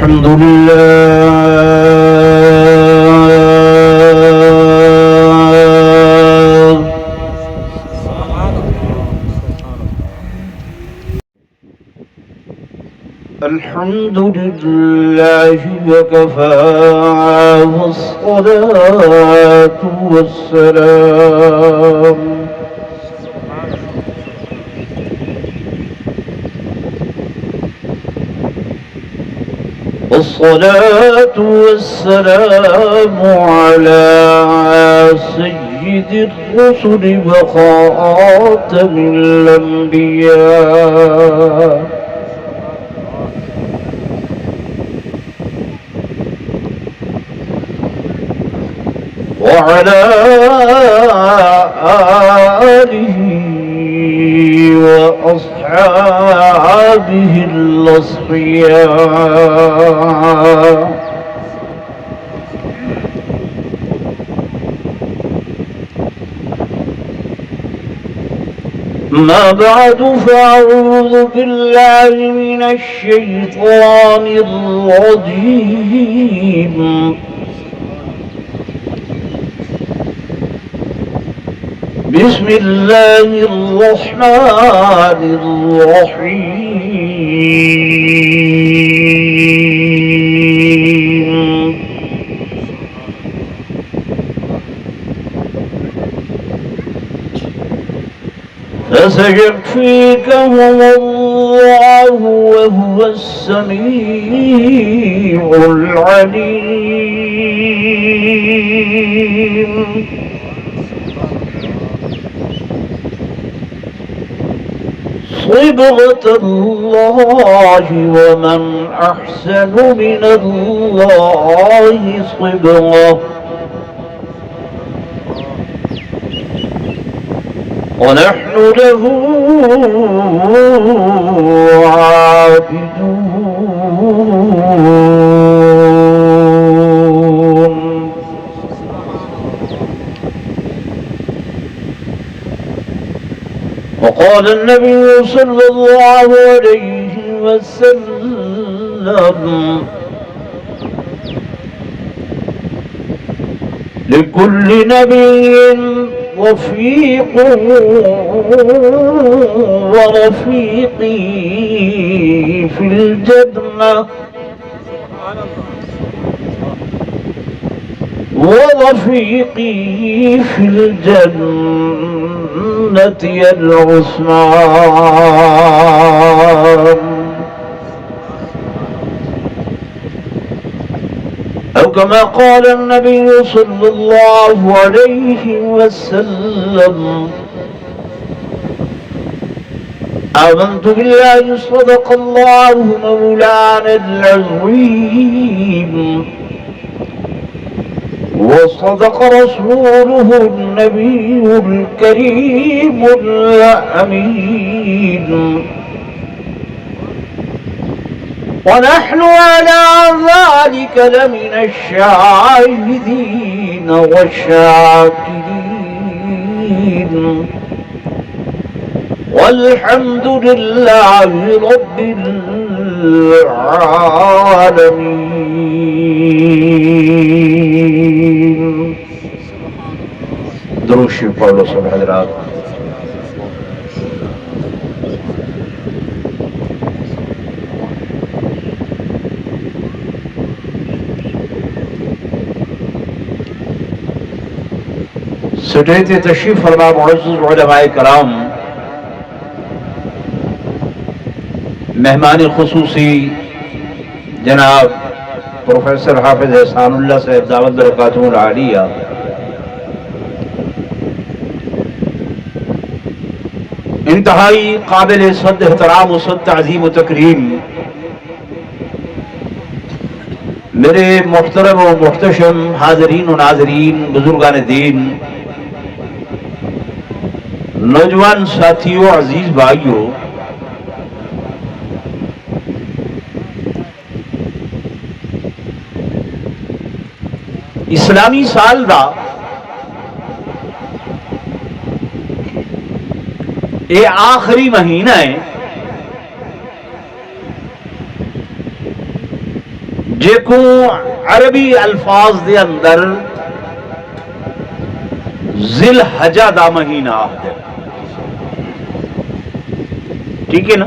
الحمد لله الحمد لله وكفى والصلاة والسلام والصلاة والسلام على سيد الرسل وخاتم الأنبياء وعلى آله وأصحابه الأصفياء ما بعد فأعوذ بالله من الشيطان الرجيم بسم الله الرحمن الرحيم فسيكفيكهم الله وهو السميع العليم صبغة الله ومن أحسن من الله صبغة ونحن له عابدون وقال النبي صلى الله عليه وسلم لكل نبي رفيق ورفيقي في الجنة ورفيقي في الجنة العثمان أو كما قال النبي صلى الله عليه وسلم آمنت بالله صدق الله مولانا العظيم وصدق رسوله النبي الكريم الأمين ونحن على ذلك لمن الشاهدين والشاكرين والحمد لله رب العالمين. درود شریف پڑھ لو سب حضرات. سٹیج تشریف فرما معزز علماء کرام، مہمان خصوصی جناب پروفیسر حافظ احسان اللہ صاحب دعوت برکاتہم العالیہ، انتہائی قابل صد احترام و صد تعظیم و تکریم میرے محترم و محتشم حاضرین و ناظرین، بزرگان دین، نوجوان ساتھیوں، عزیز بھائیوں، اسلامی سال دا یہ آخری مہینہ ہے جیکو عربی الفاظ دے اندر ذی الحجہ دا مہینہ آخر، ٹھیک ہے نا؟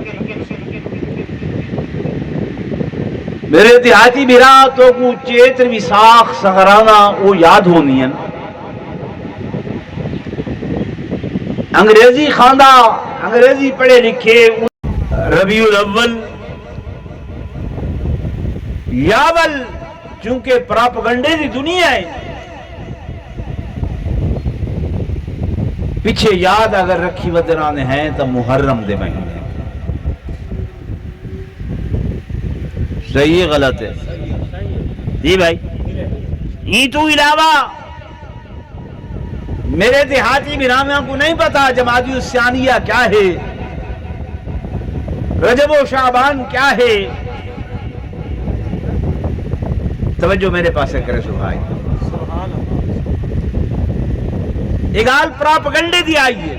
میرے دیہاتی بھرا تو کو چیتر وساخ سغرانہ وہ یاد ہونی ہیں، انگریزی خواندہ انگریزی پڑھے لکھے ربیع الاول یاول، چونکہ پراپگنڈے دی دنیا ہے، پیچھے یاد اگر رکھی ودرانے ہیں تو محرم دے مہینے، صحیح غلط ہے جی بھائی؟ یہ تو علاوہ میرے دیہاتی براموں کو نہیں پتا جمادی الثانیہ کیا ہے، رجب و شعبان کیا ہے، توجہ میرے پاس کرے سو بھائی، اگال پراپگنڈے دی آئیے۔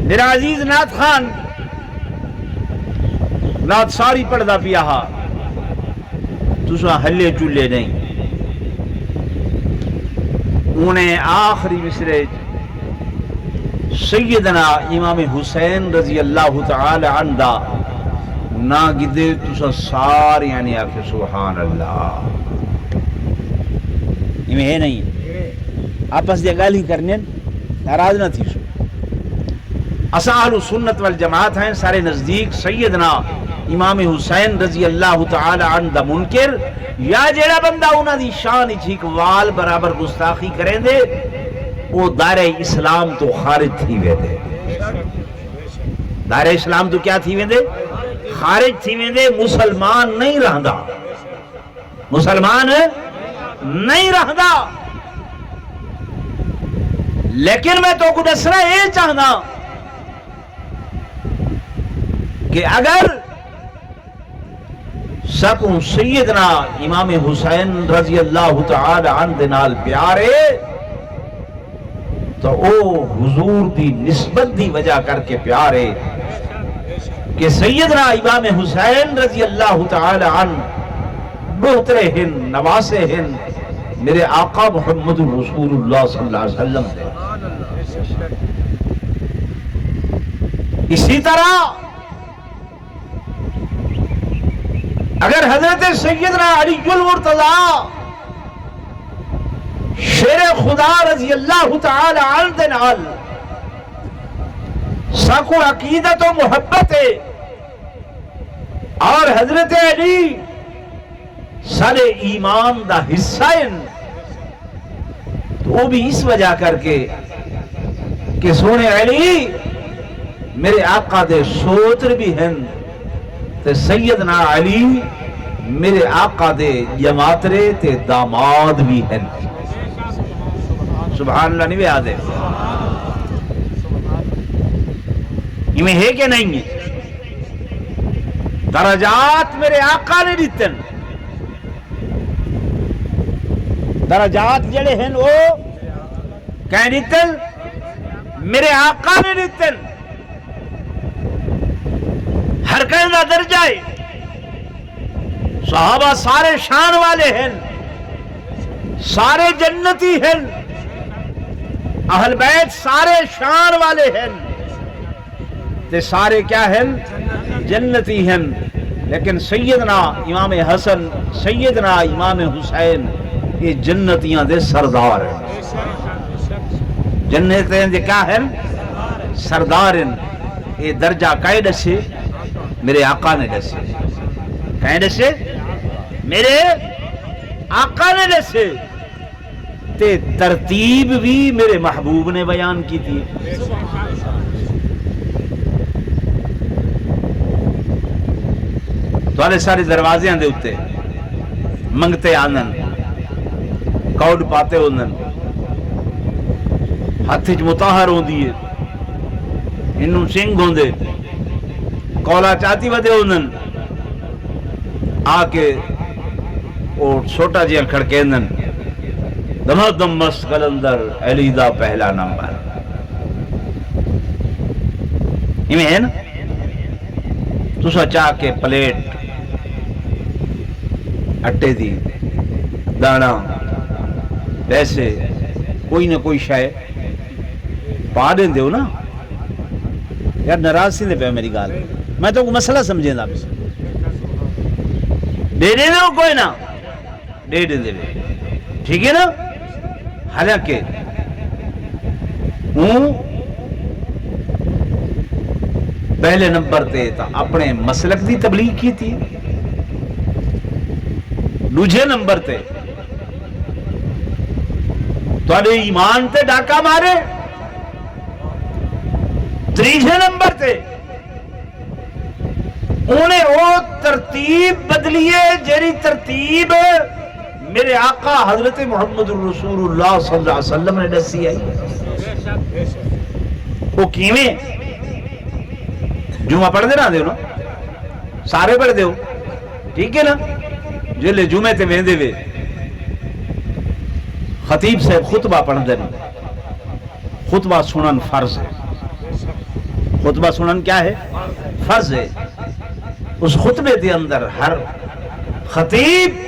میرا عزیز نعت خان نعت ساری پڑھدا پیا ہا، تسا ہلے چولے نہیں، انہیں آخری مصرے سیدنا امام حسین رضی اللہ تعالی عنہ دا نا گدے تسا ساری یعنی آکے سبحان اللہ، یہ ہے نہیں آپس دے گالی کرنے ناراض نہ تھی سو۔ اساں اہل سنت والجماعت ہیں، سارے نزدیک سیدنا امام حسین رضی اللہ تعالی عنہ دا منکر یا جیڑا بندہ انہاں دی شان چیک وال برابر گستاخی کریں دے وہ دائرہ اسلام تو خارج تھی وے دے، دائرہ اسلام تو کیا تھی وے دے؟ خارج تھی وے دے، مسلمان نہیں رہندا، مسلمان نہیں رہندا۔ لیکن میں تو کو دسنا یہ چاہنا کہ اگر سکوں سیدنا امام حسین رضی اللہ تعالی عنہ دے نال پیارے تو او حضور دی نسبت دی وجہ کر کے پیارے کہ سیدنا امام حسین رضی اللہ تعالی عنہ بہترے ہن نواسے ہن میرے آقا محمد رسول اللہ صلی اللہ علیہ وسلم دے۔ اسی طرح اگر حضرت سیدنا علی المرتضیٰ شیر خدا رضی اللہ تعالی عنہ دے نال ساکو عقیدت و محبت ہے اور حضرت علی سارے ایمان دا حصہ ہیں، تو وہ بھی اس وجہ کر کے کہ سونے علی میرے آقا دے سوتر بھی ہیں تے سیدنا علی میرے آقا دے جماترے تے داماد بھی ہیں۔ سبحان اللہ نہیں بھی آدھے میں ہے کہ نہیں ہے؟ درجات میرے آقا نے دیتن، درجات جڑے ہیں وہ کہیں دیتن میرے آقا نے دیتن، ہر کہیں دا درجہ ہے۔ صحابہ سارے شان والے ہیں، سارے جنتی ہیں، اہل بیت سارے شان والے ہیں تے سارے کیا ہیں؟ جنتی ہیں۔ لیکن سیدنا امام حسن سیدنا امام حسین یہ جنتیاں دے سردار ہیں، جنتیں دے کیا ہیں؟ سردار ہیں۔ یہ درجہ کائے دسے؟ میرے آقا نے دسے۔ کہیں دسے؟ میرے آقا نے دسے تے ترتیب بھی میرے محبوب نے بیان کی تھی۔ تو سارے دروازے دے اتے منگتے آنن، کوڈ پاتے ہونن، ہاتھ وچ مطہر ہوندی ہے، انہوں سنگ ہوندے، کولا چاہتی ودے ہونن، آ کے اور چھوٹا جہاں کھڑکیندن دمہ دم مست قلندر علی دا پہلا نمبر، میں ہے نا؟ تسا چاہ کے پلیٹ اٹے دی دانا پیسے کوئی نہ کوئی شے پا دیں دیو نا یار ناراض سی دے پہ میری گال میں تو مسئلہ سمجھیں دا دے دے دو کوئی نہ دے دے دے ٹھیک ہے نا حالانکہ پہلے نمبر تے تا اپنے مسلک دی تبلیغ کی تھی دوجھے نمبر تے تو ایمان تے ڈاکہ مارے تیجھے نمبر تے انہیں وہ ترتیب بدلیے جیری ترتیب میرے آقا حضرت محمد رسول اللہ صلی اللہ علیہ وسلم نے دسی آئی وہ کیویں جمعہ پڑھ دینا دیو نا سارے پڑھ دیو ٹھیک ہے نا جلے جمعے تے میں دے وے خطیب سے خطبہ پڑھ دینا خطبہ سنن فرض ہے خطبہ سنن کیا ہے فرض ہے اس خطبے دے اندر ہر خطیب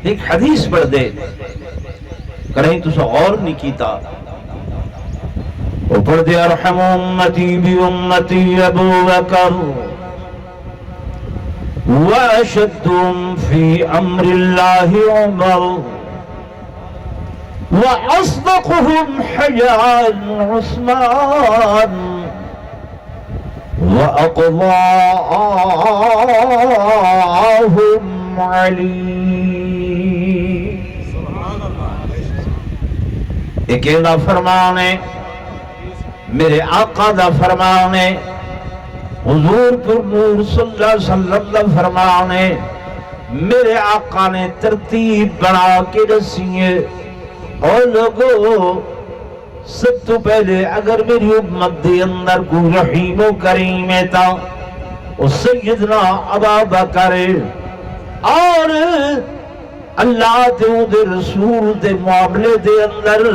ایک حدیث پڑھ دے کریں تو سو غور نہیں کیتا وہ پڑھ دے ارحم امتی بی امتی ابو بکر واشدهم فی امر اللہ عمر واصدقهم حیان عثمان وَأَقْضَاءَهُمْ عَلِي ایک دا فرمان ہے میرے آقا دا فرمان ہے حضور پر نور صلی اللہ علیہ وسلم دا فرمان ہے میرے آقا نے ترتیب بنا کے دسی ہے اور لوگوں سب تو پہلے اگر میری امت دے اندر کوئی رحیم و کریم ہے تا وہ سیدنا ابا بکر اور اللہ دے رسول دے معاملے دے اندر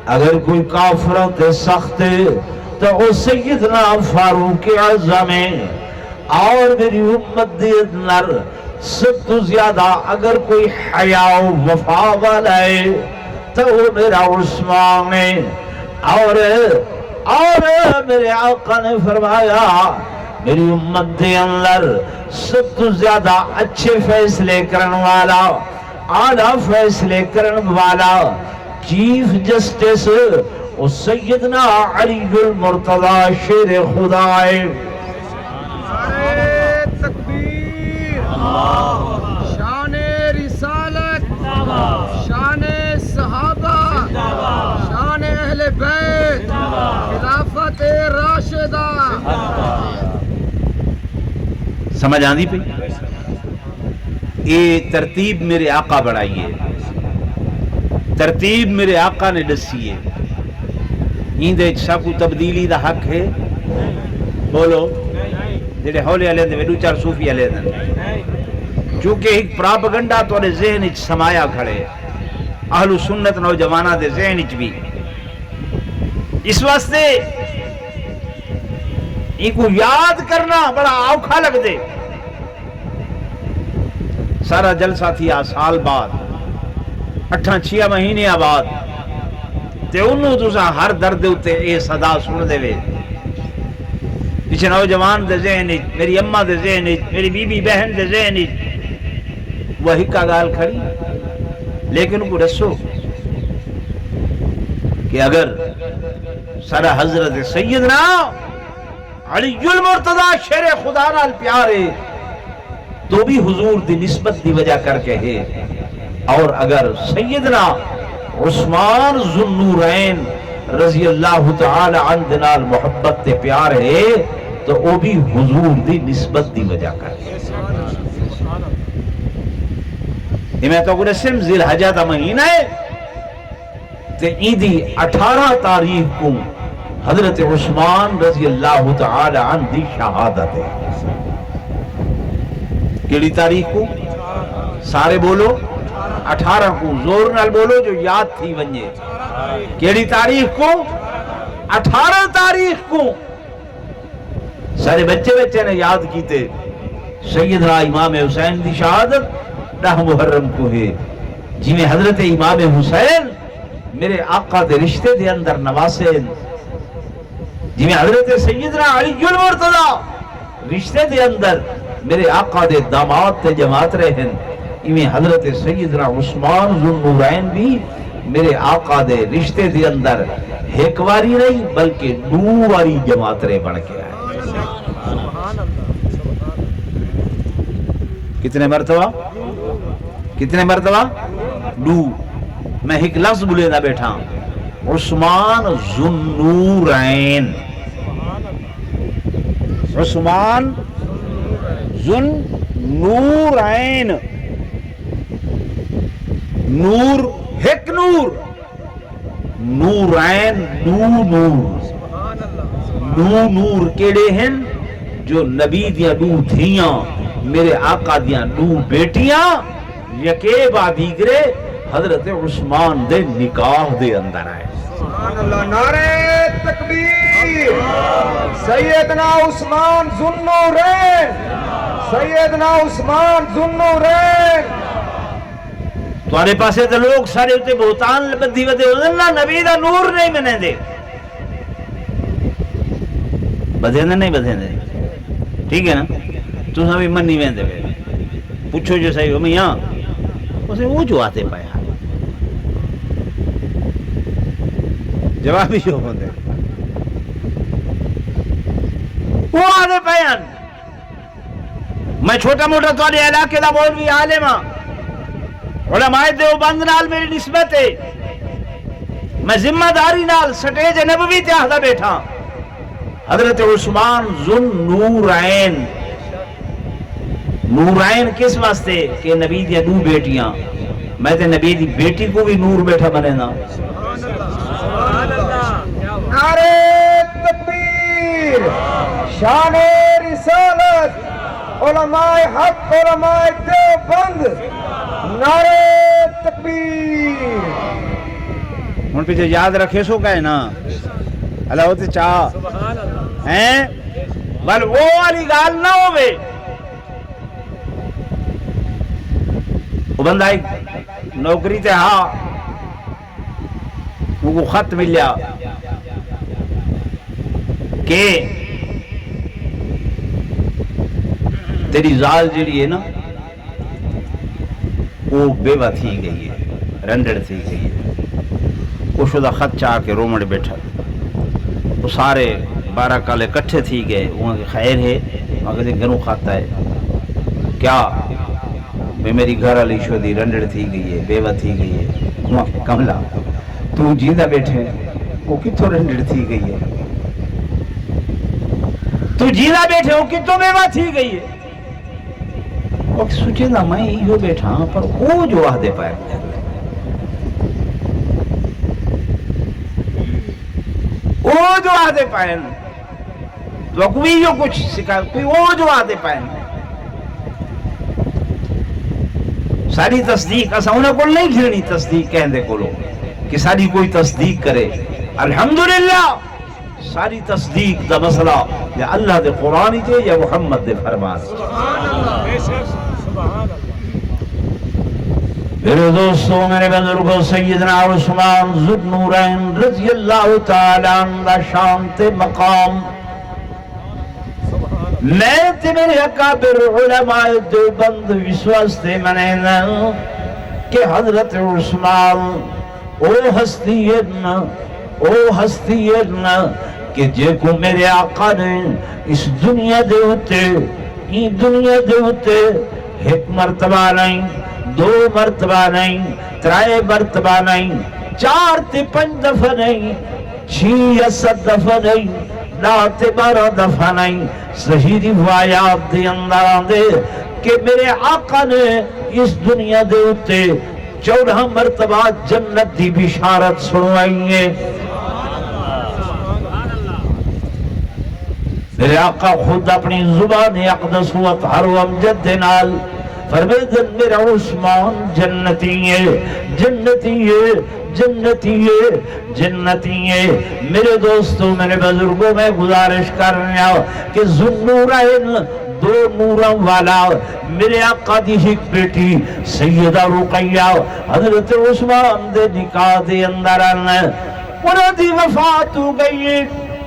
اگر کوئی کافروں تے سخت ہے تو وہ سیدنا فاروق اعظم ہے اور میری امت دے اندر سب تو زیادہ اگر کوئی حیا و وفا والا ہے تو وہ میرا عثمان ہے اور میرے آقا نے فرمایا میری امت دے اندر سب تو زیادہ اچھے فیصلے کرن والا اعلیٰ فیصلے کرن والا چیف جسٹس وہ سیدنا علی المرتضی شیر خدا ہے تکبیر شان رسالت شان صحابہ شان اہل بیت خلافت راشدہ سمجھ آندی پہ یہ ترتیب میرے آقا بڑھائی ہے ترتیب میرے آقا نے دسی ہے ایندے ساکو تبدیلی دا حق ہے بولو جڑے ہولے والے دے وڈو چار صوفی والے دے چونکہ ایک پراپگنڈا تواڈے ذہن وچ سمایا کھڑے اہل سنت نوجواناں دے ذہن وچ بھی اس واسطے ان کو یاد کرنا بڑا اوکھا لگ دے سارا جلسہ تھی سال بعد 8-6 مہینے بعد تے انہوں تساں ہر درد اتے اے صدا سن دے وے پیچھے نوجوان دے ذہن میری اماں دے ذہن میری بی بی بہن دے ذہن وہ ہکا گال کھڑی لیکن ان کو رسو کہ اگر سارا حضرت سیدنا علی المرتضی شیر خدا نال پیارے تو بھی حضور دی نسبت دی وجہ کر کے ہے اور اگر سیدنا عثمان ذو النورین رضی اللہ تعالی عنہ نال محبت تے پیار ہے تو وہ بھی حضور دی نسبت دی وجہ کر کے میں تو گنے سم ذی الحجہ دا مہینہ ہے تے ایدی 18 تاریخ کو حضرت عثمان رضی اللہ تعالی عنہ دی شہادت ہے کیڑی تاریخ کو سارے بولو 18 کو زور نال بولو جو یاد تھی ونجے کیڑی تاریخ کو 18 تاریخ کو سارے بچے نے یاد کیتے سیدنا امام حسین دی شہادت ڈاہ محرم کو ہے جی میں حضرت امام حسین میرے آقا دے رشتے دے اندر نواسین جی میں حضرت سیدنا علی المرتضی رشتے دے اندر میرے آقا دے داماد تے جماعت رہن میں حضرت سیدنا عثمان ذو النورین بھی میرے آقا دے رشتے دے اندر ایک واری نہیں بلکہ دو واری جماعت رہ بڑھ کے آئے کتنے مرتبہ دو میں ایک لفظ بولے نہ بیٹھا عثمان ذو النورین عثمان ذو النورین نور ایک نور نورین نور کیڑے ہیں جو نبی دیا دو دھیاں میرے آقا دیا دو بیٹیاں یکے دیگرے حضرت عثمان دے نکاح دے اندر آئے سبحان اللہ نعرہ تکبیر سیدنا عثمان ذو النورین سیدنا عثمان ذو النورین تمہارے پاسے تو لوگ سارے ہوتے بہتان بدھی ودے ہوتے نبی دا نور نہیں منے دے بدھیں دے ٹھیک ہے نا تو سبھی منی ویندے پوچھو جو صحیح ہو میاں اسے وہ جو آتے پایا جواب بھی جو ہوتے وہ آتے پایا میں چھوٹا موٹا تھوڑے علاقے دا مولوی عالم ہاں علماء دیوبند نال میری نسبت ہے میں ذمہ داری نال سٹیج نبوی تے آہدہ بیٹھا حضرت عثمان ذو النورین نورین کس واسطے کہ نبی دیا دو بیٹیاں میں تے نبی دی بیٹی کو بھی نور بیٹھا بنے نا نعرہ تکبیر شان رسالت علماء حق علماء دیوبند نعرہ تکبیر ان پیچھے یاد رکھے سو کہے نا اللہ ہوتے چاہ ہیں بل وہ والی گال نہ ہوئے وہ بندہ ایک نوکری تے ہاں وہ کو خط ملیا کہ تیری زال جڑی ہے نا وہ بیوہ تھی گئی ہے رنڈڑ تھی گئی ہے وہ شدہ خط چاہ کے رومڑ بیٹھا وہ سارے 12 کالے کٹھے تھی گئے وہاں کے خیر ہے وہاں کہتے گنو خط ہے کیا میں میری گھر علی شدی رنڈڑ تھی گئی ہے بیوہ تھی گئی ہے وہاں کملا تو جیدہ بیٹھے وہ کتوں رنڈڑ تھی گئی ہے تو جیدہ بیٹھے وہ کتوں بیوہ تھی گئی ہے وہ سوچے نا میں یہ بیٹھا پر وہ جو آدھے پائے وہ جو آدھے پائے تو کوئی جو کچھ سکھا کوئی وہ جو آدھے پائے ساری تصدیق اسا انہیں کو نہیں گھرنی تصدیق کہندے کو لو کہ ساری کوئی تصدیق کرے الحمدللہ ساری تصدیق دا مسئلہ یا اللہ دے قرآن جے یا محمد دے فرمان میرے دوستو میرے بزرگوں سیدنا عثمان ذو النورین رضی اللہ تعالیٰ عنہ شان تے مقام میں تے میرے اکابر علماء دیوبند وشواستے منینا کہ حضرت عثمان او ہستی نا کہ جے کو میرے آقا نے اس دنیا دے ہوتے ایک مرتبہ نہیں 2 مرتبہ نہیں 3 مرتبہ نہیں 4 تے 5 دفعہ نہیں 6 یا 7 دفعہ نہیں 9 تے 12 دفعہ نہیں صحیح روایات دے اندر آندے کہ میرے آقا نے اس دنیا دے ہوتے 14 مرتبہ جنت دی بشارت سنوائی ہے میرے آقا خود اپنی زبان اقدس و اطہر و امجد نال فرمیدن میرا عثمان جنتی ہے میرے دوستوں میرے بزرگوں میں گزارش کر رہا کہ ذو النورین دو نوراں والا میرے آقا دی ایک بیٹی سیدہ رقیہ حضرت عثمان دے نکاح دے اندر آنا انہاں دی وفات ہو گئی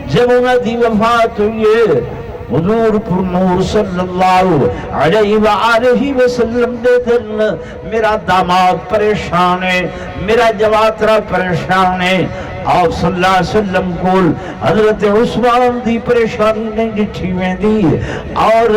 جب انہاں دی وفات ہوئی ہے حضور پر نور صلی اللہ علیہ وآلہ وسلم دے دن میرا داماد پریشان ہے میرا جواترہ پریشان ہے آپ صلی اللہ علیہ وسلم کو حضرت عثمان دی پریشانی نہیں جٹھی میں دی اور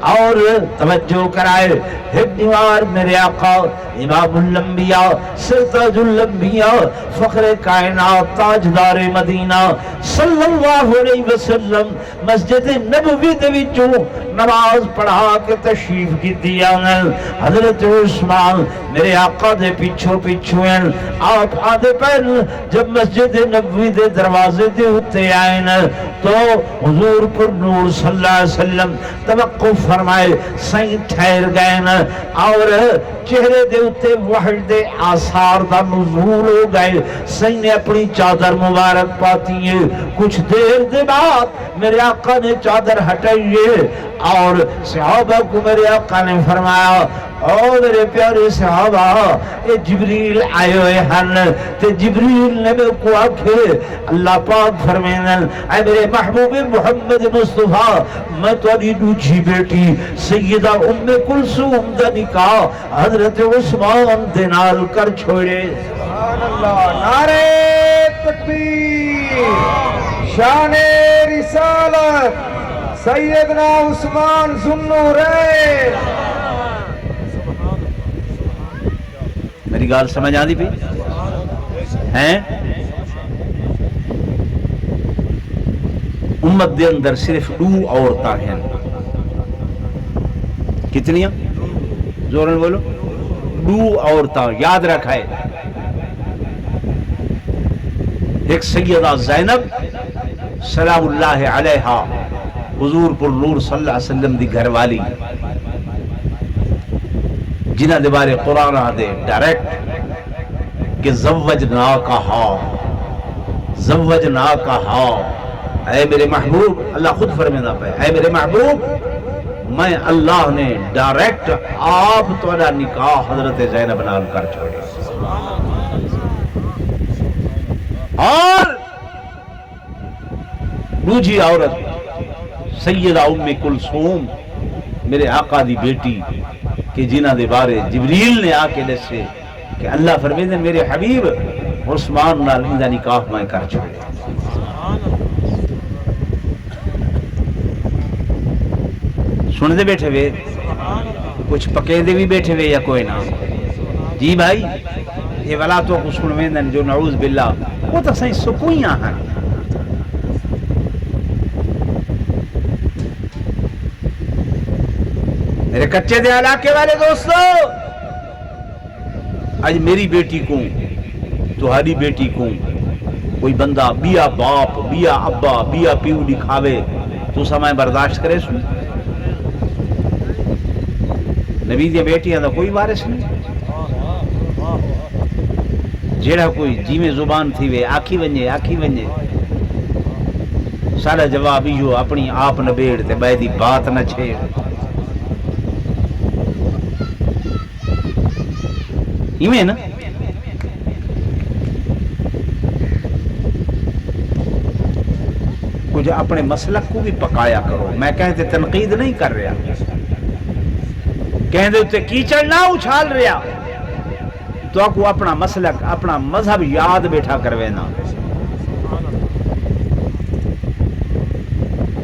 توجہ کرائے ایک دیوار میرے آقا امام الانبیاء سرتاج الانبیاء فخر کائنات تاجدار مدینہ صلی اللہ علیہ وسلم مسجد نبوی دے وچوں نماز پڑھا کے تشریف کی دیا حضرت عثمان میرے آقا دے پیچھو پیچھو ہیں آپ آدھے پہل جب مسجد نبوی دے دروازے دے ہوتے آئیں تو حضور پر نور صلی اللہ علیہ وسلم توقف فرمائے سائیں ٹھہر گئے اور چہرے دے اتے وحج دے آثار دا نزول ہو گئے سائیں نے اپنی چادر مبارک پاتی ہے کچھ دیر دے بعد میرے آقا نے چادر ہٹائیے اور صحابہ کو میرے آقا نے فرمایا او میرے پیارے صحابہ اے جبریل آئے ہوئے ہن تے جبریل نے میں کو آکھے اللہ پاک فرمائے اے میرے محبوب محمد مصطفیٰ میں تو علی دوجی بیٹی سیدہ ام کلثوم دا نکاح حضرت عثمان دے نال کر چھوڑے سبحان اللہ نعرہ تکبیر شان رسالت سیدنا عثمان ذوالنورین میری گال سمجھ آدھی پی ہیں امت دے اندر صرف دو عورتاں ہیں کتنیاں زورن بولو دو عورتاں یاد رکھائے ایک سیدہ زینب سلام اللہ علیہا حضور پر نور صلی اللہ علیہ وسلم دی گھر والی جنہ دے بارے قرآن آدھے ڈائریکٹ کہ زوجناکہا اے میرے محبوب اللہ خود فرمینا پہ اے میرے محبوب میں اللہ نے ڈائریکٹ آپ تورا نکاح حضرت زینب نال کر چھوڑے اور دوجی عورت سیدہ ام کلثوم میرے آقا دی بیٹی کہ جنہ دے بارے جبریل نے آکے دسے کہ اللہ فرمیدے میرے حبیب عثمان نال اندہ نکاح میں کر چھوڑے سن دے بیٹھے ہوئے کچھ پکے دے بھی بیٹھے ہوئے یا کوئی نہ جی بھائی یہ ولاتوں کو سنویندن جو نعوذ باللہ وہ تو سائیں سکوئیاں ہیں میرے کچے دے علاقے والے دوستو آج میری بیٹی کو تمہاری بیٹی کو کوئی بندہ بیا باپ بیا ابا بیا پیو دکھاوے تو سمائے برداشت کرے سن نبی دی بیٹیاں دا کوئی وارث نہیں جیڑا کوئی جیویں زبان تھی وے آکھی ونجے سارا جواب یہ اپنی آپ نبیڑ تے بے دی بات نہ چھیڑ ایویں نا کچھ اپنے مسلک کو بھی پکایا کرو میں کہتے تنقید نہیں کر رہا کہتے اتنے کیچڑ نہ اچھال رہا تو آپ کو اپنا مسلک اپنا مذہب یاد بیٹھا کروینا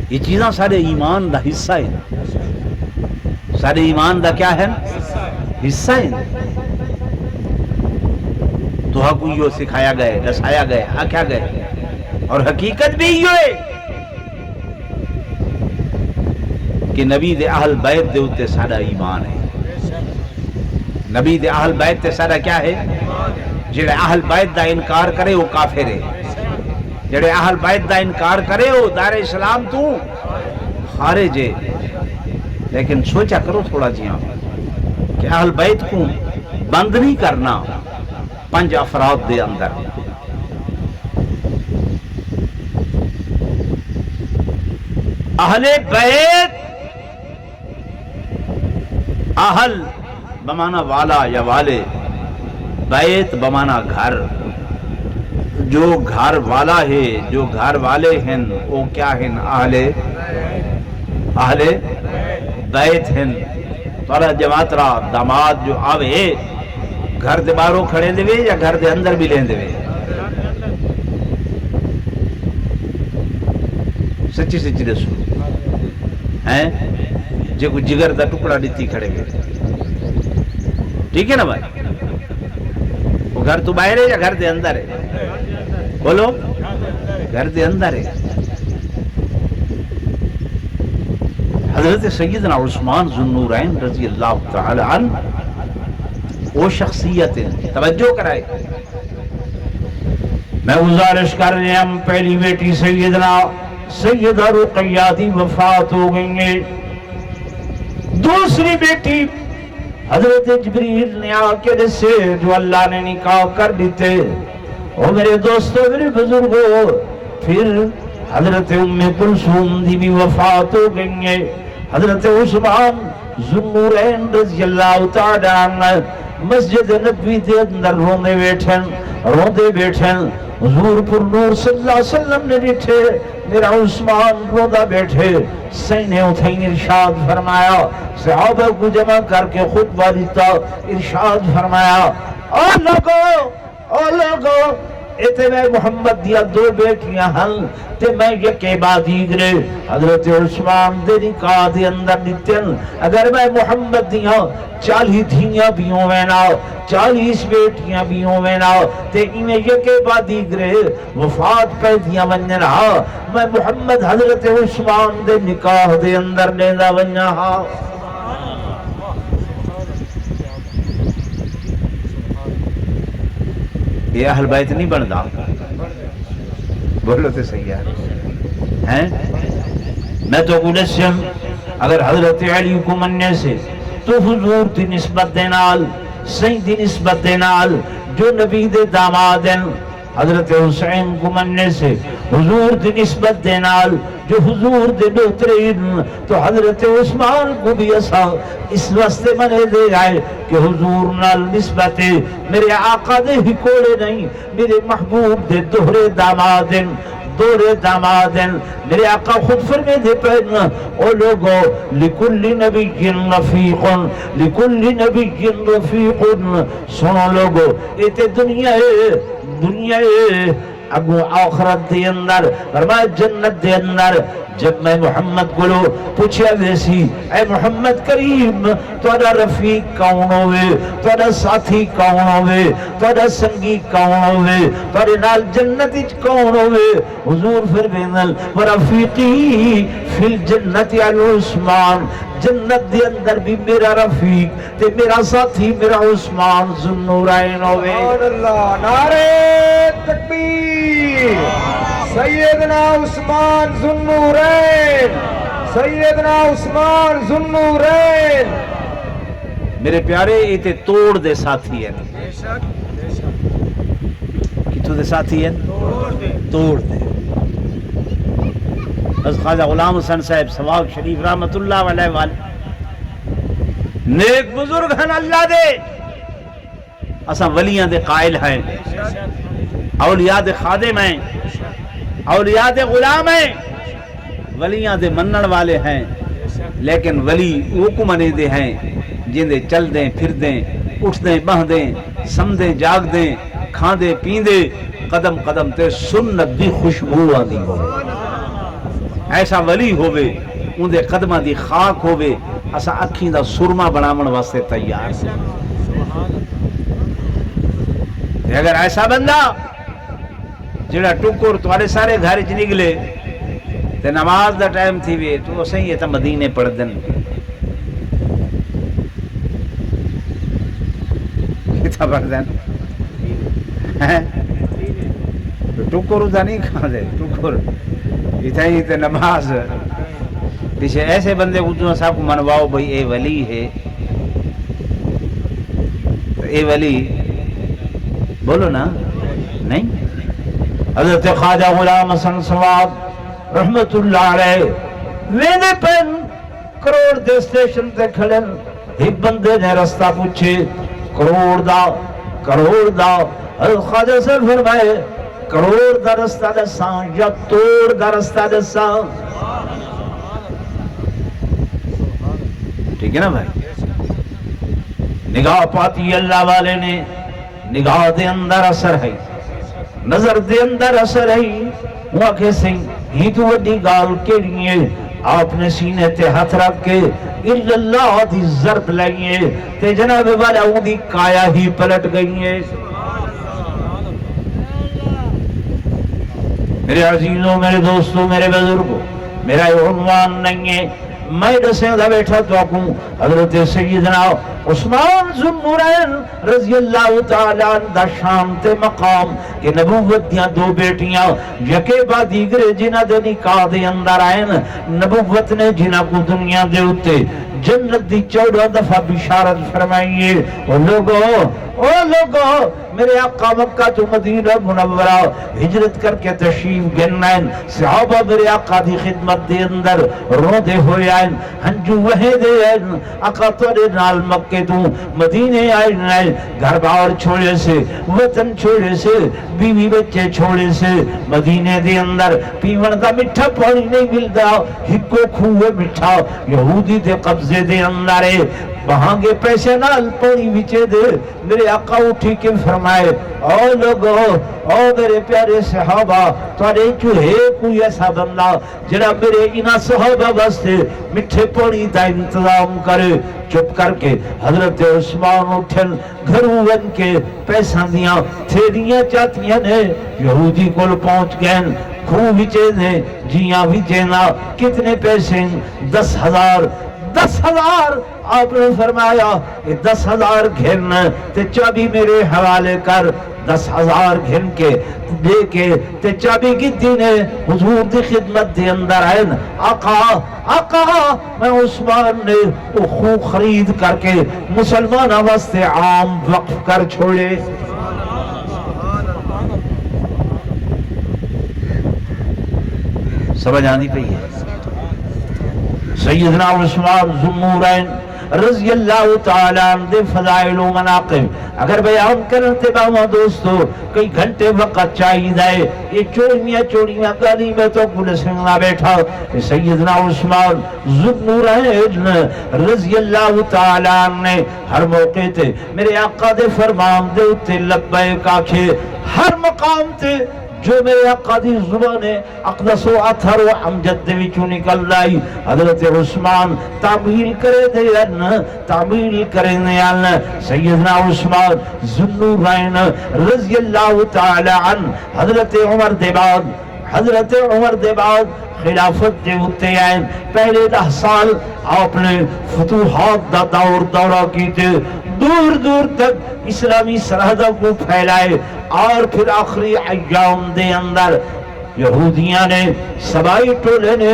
یہ چیزاں سارے ایمان دا حصہ ہے سارے ایمان دا کیا ہے حصہ ہے تو ہاں کو یہ سکھایا گئے دسایا گئے آکھیا گئے اور حقیقت بھی یہ ہے کہ نبی دے اہل بیت دے اتے سارا ایمان ہے نبی دے اہل بیت تے سارا کیا ہے جڑے اہل بیت دا انکار کرے وہ کافر ہے جڑے اہل بیت دا انکار کرے وہ دار اسلام تو خارج ہے لیکن سوچا کرو تھوڑا جیاں کہ اہل بیت کو بند نہیں کرنا 5 افراد دے اندر اہل بیت، اہل بمانا والا یا والے، بیت بمانا گھر. جو گھر والا ہے، جو گھر والے ہیں وہ کیا ہیں؟ اہل بیت ہیں. تھوڑا جماعت را داماد جو آوے گھر دے باہروں کھڑے دے یا گھر دے اندر بھی لیں دے؟ سچی سچی دسو ہیں جے کو جگر دا ٹکڑا دیتی کھڑے گئے، ٹھیک ہے نا بھائی؟ وہ گھر تو باہر ہے یا گھر دے اندر ہے؟ بولو، گھر دے اندر ہے. حضرت سیدنا عثمان ذو النورین رضی اللہ تعالی عنہ وہ شخصیت ہے. توجہ کرائے، میں گزارش کر رہے ہیں، ہم پہلی بیٹی سیدہ رقیہ دی وفات ہو گئی ہے. دوسری بیٹی حضرت جبریل نے آ کے جسے جو اللہ نے نکاح کر دیتے. اور میرے دوستوں، میرے بزرگوں، پھر حضرت ام کلثوم دی بھی وفات ہو گئی ہے. حضرت عثمان ذو النورین رضی اللہ تعالی عنہ مسجد نبوی دے اندر روندے بیٹھن حضور پر نور صلی اللہ علیہ وسلم نے ڈٹھے میرا عثمان روندہ بیٹھے. سینے اتھائیں ارشاد فرمایا، صحابہ کو جمع کر کے خطبہ دیتا، ارشاد فرمایا، اور لوگو ایتے میں محمد دیا دو بیٹیاں ہن تے میں یکے بعد دیگرے حضرت عثمان دے نکاح دے اندر دیتن. اگر میں محمد دیا 40 دھیاں بھی ہوئے نا، 40 بیٹیاں بھی ہوئے نا تے انہیں یکے بعد دیگرے وفات پہ دیا ونیا رہا، میں محمد حضرت عثمان دے نکاح دے اندر لیندہ ونیا ہاں. یہ اہل بیت نہیں بندا؟ بولو تے صحیح ہے. میں تو گلسم اگر حضرت علی کو مننے سے تو حضور دی نسبت دینال، سید دی نسبت دینال جو نبی دے داماد ہیں. حضرت حسین کو مننے سے حضور دی نسبت دینال جو حضور دے دوترین. تو حضرت عثمان کو بھی ایسا اس واسطے منے دے آئے کہ حضور نال نسبت میرے آقا دے ہی کوڑے نہیں، میرے محبوب دے دوہرے دامادن میرے آقا خود فرمے دے پہنا، او لوگو لکل نبی رفیق. سنو لوگو، ایتے دنیا اگو آخرت دے اندر فرمائے جنت دے اندر جب میں محمد کو پوچھا ویسی، اے محمد کریم تھوڑا رفیق کون ہوئے، تھوڑا ساتھی کون ہوئے، تھوڑا سنگی کون ہوئے، تھوڑے نال جنت کون ہوئے؟ حضور فرمائے ورفیقی فی الجنت علی عثمان، جنت دے اندر بھی میرا رفیق تے میرا ساتھی میرا عثمان ذو النورین ہوئے. سبحان اللہ، نعرہ تکبیر. سیدنا عثمان ذو النورین، سیدنا عثمان ذو النورین. میرے پیارے ایتے توڑ دے ساتھی ہیں. کتوں دے ساتھی ہیں؟ توڑ دے. از خواجہ غلام حسن صاحب سواق شریف رحمت اللہ علیہ والے نیک بزرگ ہیں اللہ دے. اساں ولیاں دے قائل ہیں، اولیاء دے خادم ہیں، اولیاء دے غلام ہیں، ولیاں دے منن والے ہیں. لیکن ولی وہ کو منے دے ہیں جن دے چل دیں پھر دیں، اٹھ دیں بہ دیں، سم دیں جاگ دیں، کھان دیں پین دیں، قدم قدم تے سنت دی خوشبو آدھی ہو. ایسا ولی ہوئے ان دے قدمہ دی خاک ہوئے اسا اکھیں دا سرما بنامن واسطے تیار. اگر ایسا بندہ جڑا ٹکر تمہارے سارے گھر چ نکلے تے نماز دا ٹائم تھی وے تو اسے ہی تے مدینے پڑھ دن. کتا پڑھ دن ٹکر دا نہیں کھا دے، ٹکر اتھائی تے نماز. پیچھے ایسے بندے کو جو صاحب کو منواؤ بھئی اے ولی ہے، تو اے ولی بولو نا نہیں. حضرت خواجہ غلام حسن صواب رحمت اللہ علیہ ویندے پن کروڑ دے اسٹیشن تے کھڑے ایک بندے نے رستہ پوچھے کروڑ دا خواجہ سے فرمائے کروڑ دا رستہ دساں یا توڑ دا رستہ دساں؟ ٹھیک ہے نا بھائی؟ نگاہ پاتی اللہ والے نے، نگاہ دے اندر اثر ہے، نظر دے اندر اثر ہے، وہ آکھے سیں ہی تو وڈی گال کیڑی ہے؟ آپ نے سینے تے ہاتھ رکھ کے اللہ دی ضرب لگیے تے جناب والا اون دی کایا ہی پلٹ گئی ہے۔ میرے عزیزوں، میرے دوستوں، میرے بزرگوں، میرا یہ عنوان نہیں ہے، میں دسیں دا بیٹھا تو آکوں حضرت سیدنا عثمان ذو النورین رضی اللہ تعالیٰ عنہ دا شان تے مقام کہ نبوت دیاں دو بیٹیاں یکے با دیگرے جنہ دے نکاح دے اندر آئین، نبوت نے جنہ کو دنیا دے اتے جنت دی 14 دفعہ بشارت فرمائیے۔ او لوگو میرے آقا مکہ تو مدینہ منورہ ہجرت کر کے تشریف گنائن، صحابہ میرے آقا دی خدمت دے اندر رو دے ہوئے آئین، ہنجو وہے دے آئین، آقا توڑے نال مکے تو مدینے آئین، گھر باہر چھوڑے سے، وطن چھوڑے سے، بیوی بچے چھوڑے سے، مدینے دے اندر پیون دا مٹھا پانی نہیں ملدا، ہکو کھوئے مٹھا یہودی دے قبضے دے اندر ہے، وہاں گے پیسے نال پانی بچے دے۔ میرے آقا اٹھی کے فرمائے او لوگو، او میرے پیارے صحابہ، توڑے چوہے کوئی ایسا بندہ جنہ میرے انہا صحابہ بستے مٹھے پانی دا انتظام کرے۔ چپ کر کے حضرت عثمان اٹھن گھروں ون کے پیسہ دیاں تھیڑیاں چاہتیاں نے یہودی کول پہنچ گئے، کھو بچے نے جیاں بچے نا کتنے پیسے؟ 10,000 آپ نے فرمایا 10,000 گھن تے چابی میرے حوالے کر، 10,000 گھن کے دے کے تے چابی کی دینے حضور دی خدمت دے اندر آئے، آقا میں عثمان نے خو خرید کر کے مسلمان واسطے عام وقف کر چھوڑے۔ سمجھ آنی پہی ہے؟ سیدنا عثمان ذو النورین رضی اللہ تعالیٰ عنہ دے فضائل و مناقب اگر بیان کرتے باما دوستو کئی گھنٹے وقت چاہی دائے، یہ چوڑیاں گالی میں تو کل سنگنا بیٹھا۔ سیدنا عثمان ذو النورین رضی اللہ تعالیٰ عنہ نے ہر موقع تے میرے آقا دے فرمان دے اتے لبیک آکھے، ہر مقام تے جو میرے آقا دی زبان اقدس و اثر و امجد دے وچوں نکل لائی، حضرت عثمان تعمیل کرے دے سیدنا عثمان ذو النورین رضی اللہ تعالی عنہ حضرت عمر دے بعد خلافت دے ہوتے آئیں، پہلے 10 سال آپ نے فتوحات دا دورہ کیتے، دور دور تک اسلامی سرحدوں کو پھیلائے، اور پھر آخری ایام دے اندر یہودیاں نے سبائی ٹولے نے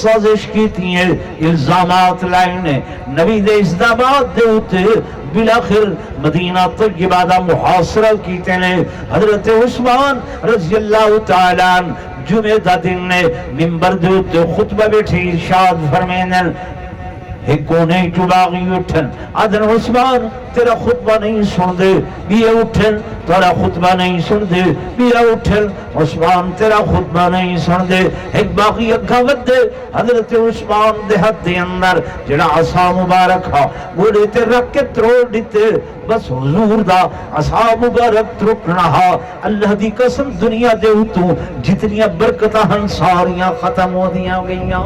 سازش کی تھی، الزامات لائنے نبی دے ازدامات دے ہوتے، بلاخر مدینہ طیبہ دا محاصرہ کیتے نے۔ حضرت عثمان رضی اللہ تعالیٰ عنہ جمعہ دا دن نے منبر دے ہوتے خطبہ بیٹھے ارشاد فرمائیں، ایک کونے چباغی اٹھن آدھن عثمان تیرا خطبہ نہیں سن دے، بیے اٹھن تیرا خطبہ نہیں سن دے، بیے اٹھن عثمان تیرا خطبہ نہیں سن دے، ایک باقی اگھاوت دے حضرت عثمان دے حد دے اندر جڑا عصا مبارک ہا گوڑے تے رکھ کے تروڑ دیتے، بس حضور دا عصا مبارک ترکنا ہا، اللہ دی قسم دنیا دے ہوتوں جتنی برکتہ ہن ساریاں ختم ہو دیاں گئیاں۔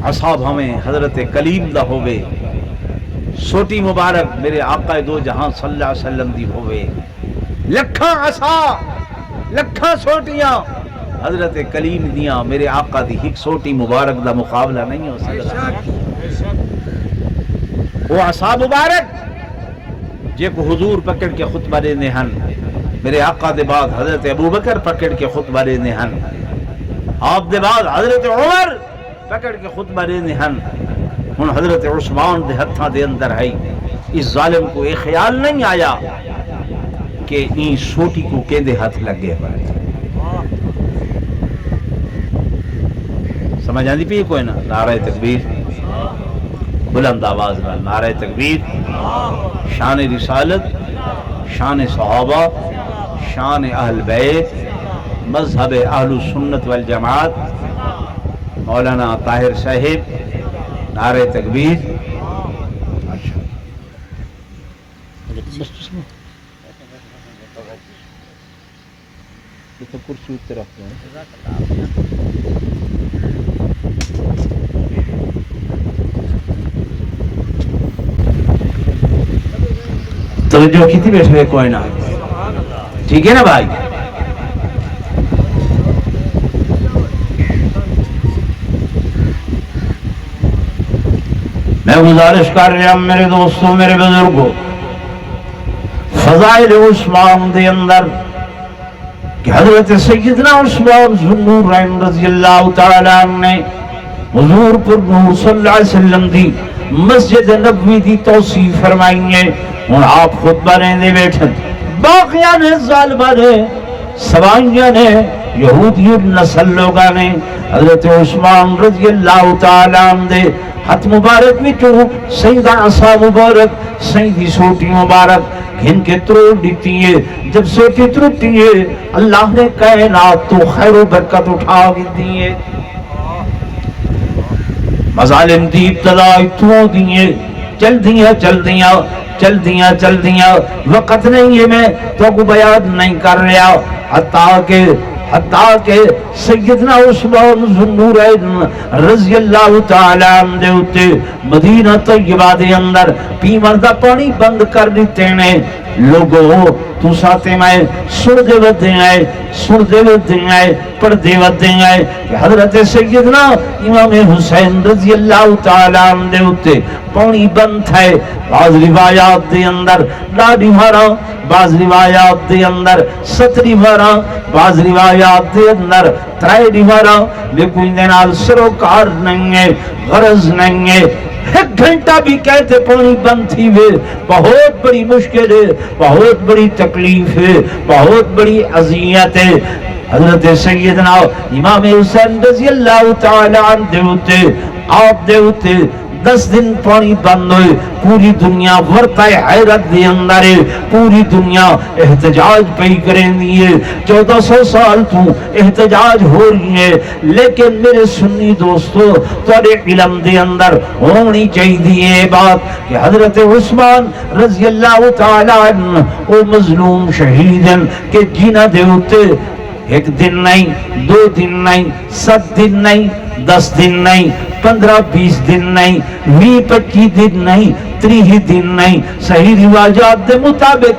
اصحاب ہمیں حضرت کلیم دا ہوئے، سوٹی مبارک میرے آقا دو جہاں صلی اللہ علیہ وسلم دی ہوئے، لکھاں عصا لکھاں سوٹیاں حضرت کلیم دیاں، میرے آقا دی ایک سوٹی مبارک دا مقابلہ نہیں ہو سکتا۔ وہ عصا مبارک جے کو حضور پکڑ کے خطبہ دینے ہن، میرے آقا دے بعد حضرت ابوبکر پکڑ کے خطبہ دینے ہن، آپ دے بعد حضرت عمر پکڑ کے خطبہ دینے ہن، ہن حضرت عثمان دے ہتھاں دے اندر ہے۔ اس ظالم کو یہ خیال نہیں آیا کہ این سوٹی کو کیندے ہاتھ لگے پڑے، سمجھ آندی پی کوئی نا؟ نعرہ تکبیر، بلند آواز میں نعرہ تکبیر، شان رسالت، شان صحابہ، شان اہل بیت، مذہب اہل سنت والجماعت، مولانا طاہر صاحب، نعرہ تکبیر۔ توجہ کی تھی بیٹھے کوئی نہ، ٹھیک ہے نا بھائی؟ میں گزارش کر رہا ہوں میرے دوستوں، میرے بزرگوں، فضائل عثمان دے اندر کہ حضرت سیدنا عثمان ذو النورین رضی اللہ تعالیٰ عنہ نے حضور پر نور صلی اللہ علیہ وسلم دی مسجد نبوی دی توصیف فرمائی ہے۔ اور آپ خطبہ رہنے بیٹھے، باقیاں نے، ظالمہ نے، سوائیاں نے، یہودی نسل لوگاں نے حضرت عثمان رضی اللہ تعالیٰ عنہ دے ہاتھ مبارک میں جو سیدہ عصا مبارک، سیدی سوٹی مبارک گھن کے تروڑ دیتی ہے۔ جب سوٹی تروڑتی ہے اللہ نے کائنات تو خیر و برکت اٹھا دی ہے، مظالم دی ابتدا اتوں دیئے، چل دیاں وقت نہیں ہے، میں تو کو بیان نہیں کر رہا، حتیٰ کہ سیدنا عثمان ذو النورین رضی اللہ تعالیٰ عنہ دے اتے مدینہ طیبہ دے اندر پیمر دا پانی بند کر دیتے ہیں۔ لوگوں تو ساتھ میں سن دے ودے آئے پڑھ دے ودے آئے کہ حضرت سیدنا امام حسین رضی اللہ تعالیٰ عنہ دے اتے پانی بند تھے۔ بعض روایات دے اندر ڈاڑی مارا، بعض روایات دے اندر ستری مارا، بعض روایات دے اندر ترائی مارا، لیکن دینال سروکار نہیں ہے، غرض نہیں ہے۔ ایک گھنٹہ بھی کہتے پانی بند تھی ہوئے، بہت بڑی مشکل ہے، بہت بڑی تکلیف ہے، بہت بڑی اذیت ہے۔ حضرت سیدنا امام حسین رضی اللہ تعالیٰ عنہ دے ہوتے، آپ دے ہوتے 10 دن پانی بند ہوئے، پوری دنیا ورطہ حیرت دے اندر ہے، پوری دنیا احتجاج پہ کریں دیئے، 1400 سال تو احتجاج ہو رہی ہے۔ لیکن میرے سنی دوستو توڑے علم دے اندر ہونی چاہیے دیئے بات کہ حضرت عثمان رضی اللہ تعالیٰ عنہ او مظلوم شہیدن کہ جنہ دے ہوتے 1 دن نہیں، 2 دن نہیں، 7 دن نہیں، 10 دن نہیں، 15-20 دن نہیں، 20-25 دن نہیں، 30 دن نہیں، صحیح رواجات دے مطابق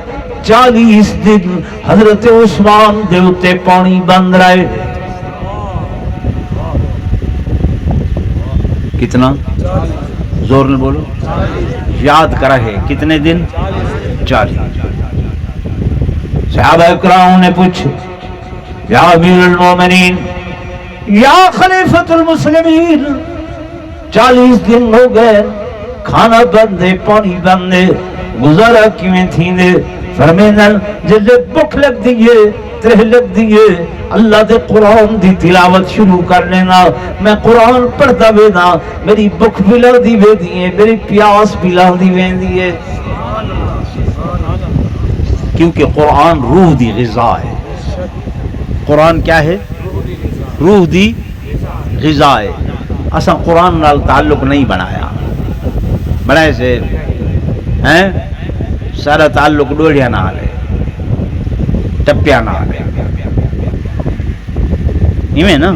40 دن حضرت عثمان دے اتے پانی بند رہے۔ کتنا؟ زور نے بولو، یاد کرا ہے کتنے دن؟ 40۔ صحابہ اکرام نے پوچھے یا امیر المومنین، یا خلیفۃ المسلمین، 40 دن ہو گئے، کھانا بندے، پانی بندے، گزارا کیویں تھی دے؟ فرمیدن جلے بکھ لگ دیئے، ترہ لگ دیئے، اللہ دے قرآن دی تلاوت شروع کر لینا، میں قرآن پڑھتا بینا، میری بکھ بلا دی بے دیئے، میری پیاس بلا دی بے دیئے، کیونکہ قرآن روح دی غذا ہے۔ قرآن کیا ہے؟ روح دی غذا ہے۔ اساں قرآن نال تعلق نہیں بنایا، بنائے سے ہیں سارا تعلق ڈوڑیا نال ہے، ٹپیا نال ہے، ایویں نا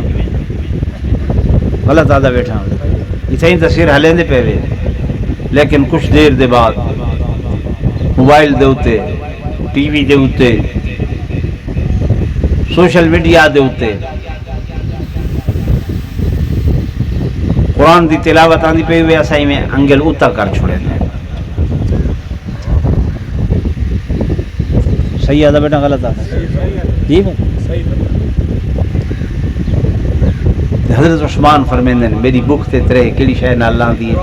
غلط آدھا بیٹھا اتھے ہی تصویر ہلیں دے پہوے، لیکن کچھ دیر دے بعد موبائل دے ہوتے، ٹی وی دے ہوتے، سوشل میڈیا دے ہوتے قرآن دی تلاوت آندی پہ ہوئے اسائی میں انگل اتا کر چھوڑے دیں۔ صحیح آدھا بیٹا غلط آدھا؟ جی بھائی حضرت عثمان فرمیندے نے میری بکھ تے ترے کیڑی شے نال لاں دی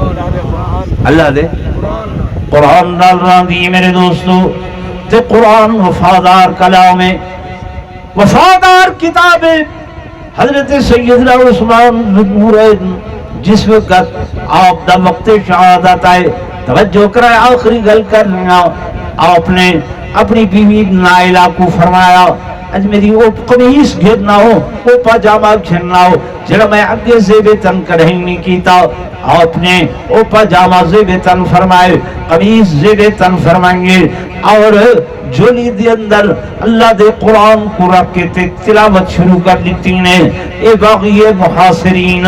اللہ دے قرآن نال لاں دی میرے دوستو، تے قرآن وفادار کلام ہے، وفادار کتاب ہے، حضرت سیدنا عثمان ذوالنورین جس وقت آپ دا وقت شہادت آئے توجہ کرائے آخری گل کر لیا آپ نے اپنی بیوی نائلہ کو فرمایا اج میری وہ قمیص گھرنا ہو وہ پاجامہ گھرنا ہو جڑا میں اگے زیب تن کڑھیں نہیں کیتا آپ نے وہ پاجامہ زیب تن فرمائے قمیص زیب تن فرمائیں گے اور جھولی دے اندر اللہ دے قرآن کو رکھ کے تلاوت شروع کر دیتی نے اے باغی محاصرین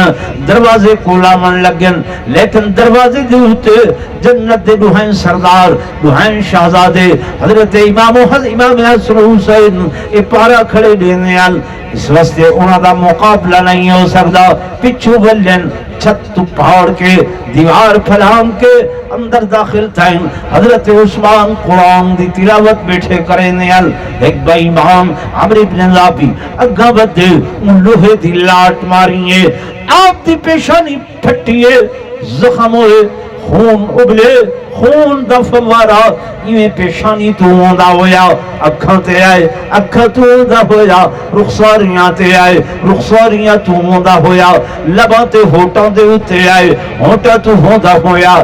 دروازے کو لامن لگن لیکن دروازے دے ہوتے جنت دے دوہین سردار دوہین شہزادے حضرت امام حسن حسین اے پارا کھڑے دینے آل اس واسطے انہاں دا مقابلہ نہیں ہو سکتا پچھو بلن چھت پہاڑ کے دیوار پھلام کے اندر داخل تھائیں حضرت عثمان قرآن دی تلاوت بیٹھے کرے نیال ایک بھائی امام عمر بن لابی اگا بدے ان لوہے دی لاٹ ماریے آپ دی پیشانی پھٹیے زخم ہوئے خون ابلے خون دا فوارا یہ پیشانی تو ہوندا ہویا اکھاں تے آئے اکھاں تو ہوندا ہویا رخساریاں تے آئے رخساریاں تو ہوندا ہویا لباں تے ہوٹاں دے اتے آئے ہوٹا تو ہوندا ہویا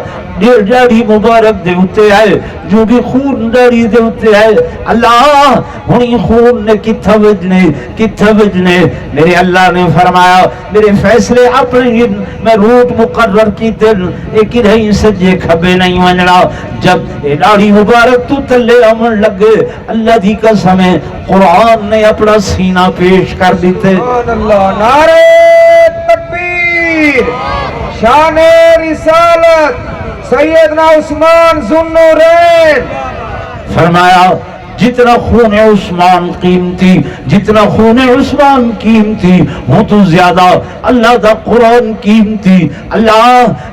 ڈاڑھی مبارک دے اتے آئے جو بھی خون ڈاڑھی دے اتے آئے اللہ ہنی خون نے کتھا وجنے میرے اللہ نے فرمایا میرے فیصلے اپنے میں روٹ مقرر کی دن ایک رہی سجے کھبے نہیں ونجنا جب ڈاڑھی مبارک تو تلے امن لگے اللہ دی قسم ہے قرآن نے اپنا سینہ پیش کر دیتے سبحان اللہ نعرہ تکبیر شان رسالت سیدنا عثمان ذوالنورین فرمایا جتنا خون عثمان قیمتی جتنا خون عثمان قیمتی ہوں تو زیادہ اللہ دا قرآن قیمتی اللہ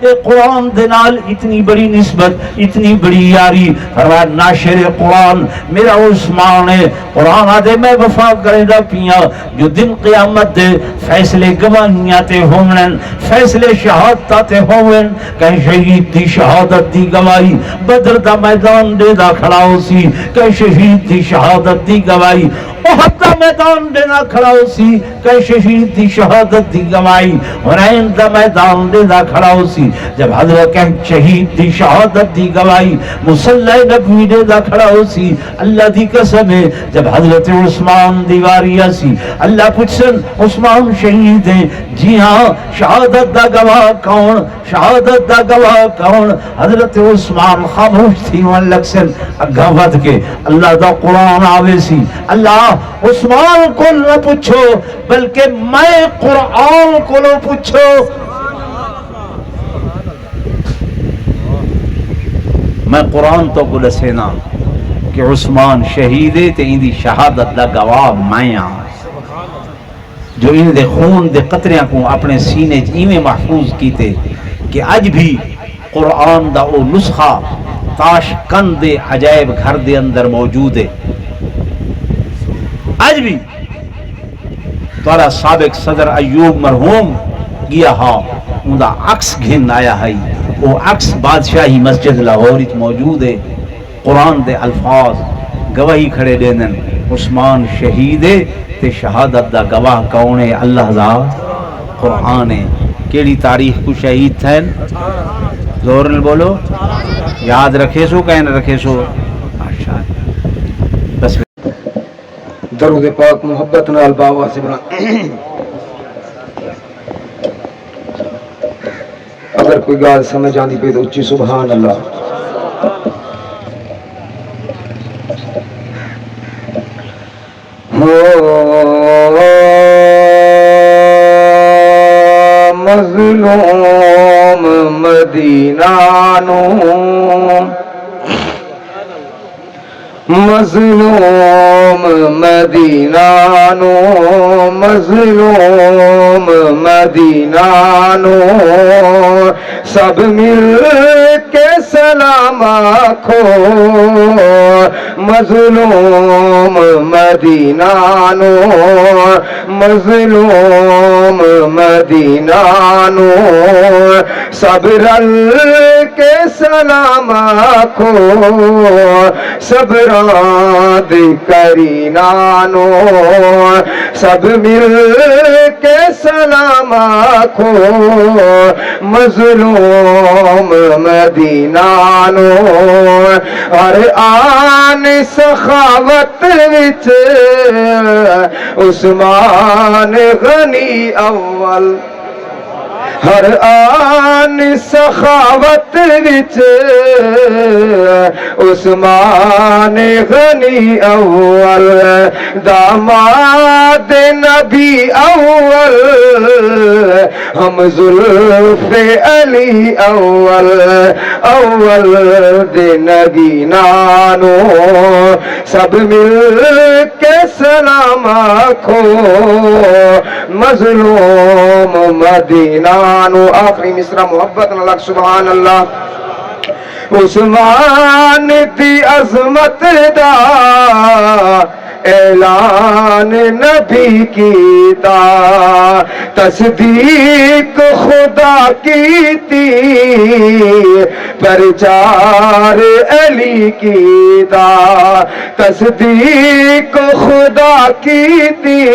اے قرآن دنال اتنی بڑی نسبت اتنی بڑی یاری فرمایا ناشر قرآن میرا عثمان ہے قرآن آدھے میں وفا کرے دا پیا جو دن قیامت دے فیصلے گواہیاں تے ہومن فیصلے شہادت تے ہومن کہیں شہید دی شہادت دی گواہی بدر دا میدان دے دا کھڑا ہو سی کہیں شہید دی شہادت دی گواہی احد دا میدان دینا کھڑا ہو سی کہ شہید دی شہادت دی گواہی حنین دا میدان دینا کھڑا ہو سی جب حضرت کہ شہید دی شہادت دی گواہی مصلی نبوی دینا کھڑا ہو سی اللہ دی قسم ہے جب حضرت عثمان دیواریا سی اللہ پوچھن عثمان شہید ہیں جی ہاں شہادت دا گواہ کون شہادت دا گواہ کون حضرت عثمان خاموش تھی وہاں لکسن اگھا ود کے اللہ دا قرآن آوے سی اللہ عثمان کو نہ پوچھو بلکہ میں قرآن کو نہ پوچھو میں قرآن تو کو دسینا کہ عثمان شہیدے تے ان دی شہادت دا گواہ میں آں جو ان دے خون دے قطریاں کو اپنے سینے ایویں محفوظ کیتے کہ آج بھی قرآن دا او نسخہ تاشکند دے عجائب گھر دے اندر موجود ہے آج بھی تارا سابق صدر ایوب مرحوم گیا ہاں ان دا عکس گھن آیا ہے وہ عکس بادشاہی مسجد لاہور موجود ہے قرآن دے الفاظ گواہی کھڑے دینن عثمان شہید ہے تے شہادت دا گواہ کون ہے اللہ دا قرآن ہے کیڑی تاریخ کو شہید تھے زور نے بولو یاد رکھے سو کہیں رکھے سو بس درود پاک محبت نال باوا سے بنا اگر کوئی گال سمجھ آندی پہ تو اچھی سبحان اللہ مظلوم مدینہ نو مظلوم مدینہ نو مظلوم مدینہ نو سب مل کے سلام سلام آکھو مظلوم مدینہ نو مظلوم مدینہ نو سب رل کے سلام آکھو سب راند کرینہ نو سب مل کے سلام آکھو مظلوم مدینہ نو ہر آن سخاوت وچ عثمان غنی اول ہر آن سخاوت وچ عثمان غنی اول داماد نبی اول ہم زلف علی اول اول دے نگینانو سب مل کے سلام آکھو مظلوم مدینہ نو آخری مصرع محبت نلک سبحان اللہ عثمان دی عظمت دا اعلان نبی کیتا تصدیق خدا کیتی پرچار علی کیتا تصدیق خدا کیتی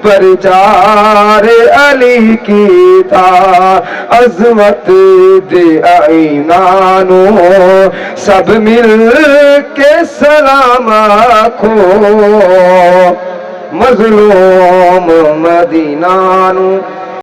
پرچار علی کیتا عظمت دے آئینانو سب مل کے سلام آکھو مظلوم مدینہ نو